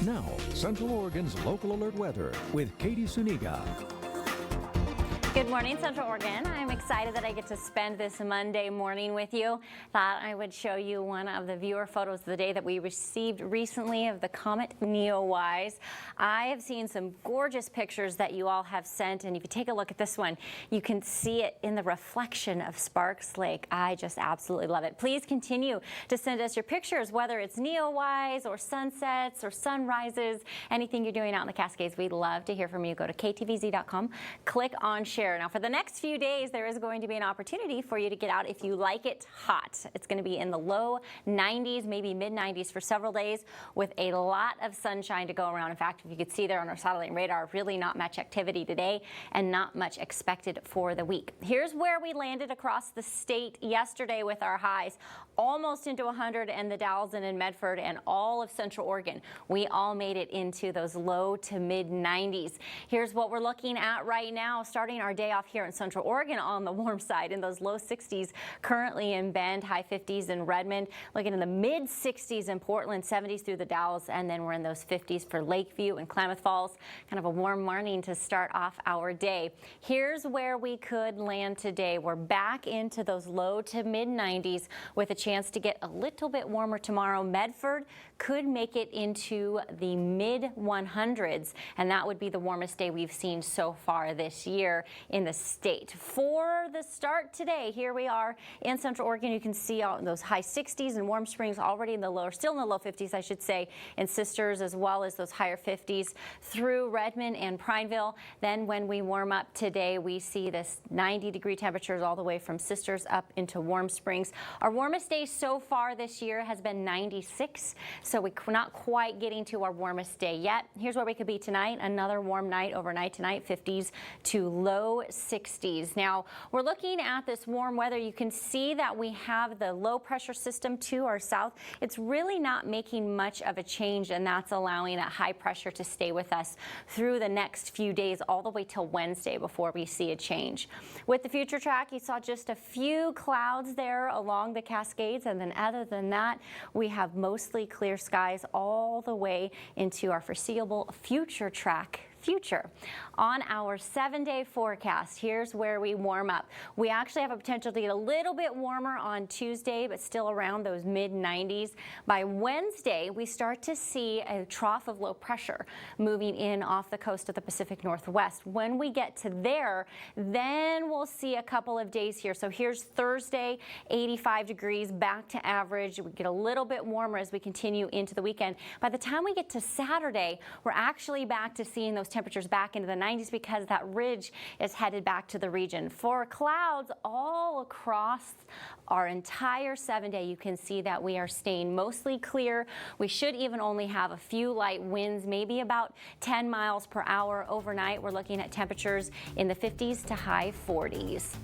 Now, Central Oregon's local alert weather with Katie Suniga. Good morning, Central Oregon. I'm excited that I get to spend this Monday morning with you. Thought I would show you one of the viewer photos of the day that we received recently of the comet Neowise. I have seen some gorgeous pictures that you all have sent, and if you take a look at this one, you can see it in the reflection of Sparks Lake. I just absolutely love it. Please continue to send us your pictures, whether it's Neowise or sunsets or sunrises, anything you're doing out in the Cascades. We'd love to hear from you. Go to ktvz.com, click on share. Now, for the next few days, there is going to be an opportunity for you to get out if you like it hot. It's going to be in the low 90s, maybe mid 90s for several days with a lot of sunshine to go around. In fact, if you could see there on our satellite radar, really not much activity today and not much expected for the week. Here's where we landed across the state yesterday with our highs almost into 100 in the Dalles and in Medford and all of Central Oregon. We all made it into those low to mid 90s. Here's what we're looking at right now, starting our day off here in Central Oregon on the warm side in those low 60s currently in Bend, high 50s in Redmond, looking in the mid 60s in Portland, 70s through the Dalles, and then we're in those 50s for Lakeview and Klamath Falls. Kind of a warm morning to start off our day. Here's where we could land today. We're back into those low to mid 90s with a chance to get a little bit warmer tomorrow. Medford could make it into the mid 100s, and that would be the warmest day we've seen so far this year in the state. For the start today, here we are in Central Oregon. You can see all those high 60s and Warm Springs already in the low, or still in the low 50s, I should say, in Sisters, as well as those higher 50s through Redmond and Prineville. Then when we warm up today, we see this 90-degree temperatures all the way from Sisters up into Warm Springs. Our warmest day so far this year has been 96, so we're not quite getting to our warmest day yet. Here's where we could be tonight. Another warm night overnight tonight, 50s to low 60s. Now, we're looking at this warm weather. You can see that we have the low pressure system to our south. It's really not making much of a change, and that's allowing that high pressure to stay with us through the next few days, all the way till Wednesday before we see a change. With the future track, you saw just a few clouds there along the Cascades, and then other than that, we have mostly clear skies all the way into our foreseeable future track. On our 7-day forecast, here's where we warm up. We actually have a potential to get a little bit warmer on Tuesday, but still around those mid 90s. By Wednesday, we start to see a trough of low pressure moving in off the coast of the Pacific Northwest. When we get to there, then we'll see a couple of days here. So here's Thursday, 85 degrees, back to average. We get a little bit warmer as we continue into the weekend. By the time we get to Saturday, we're actually back to seeing those temperatures back into the 90s because that ridge is headed back to the region. For clouds all across our entire 7-day, you can see that we are staying mostly clear. We should even only have a few light winds, maybe about 10 miles per hour overnight. We're looking at temperatures in the 50s to high 40s.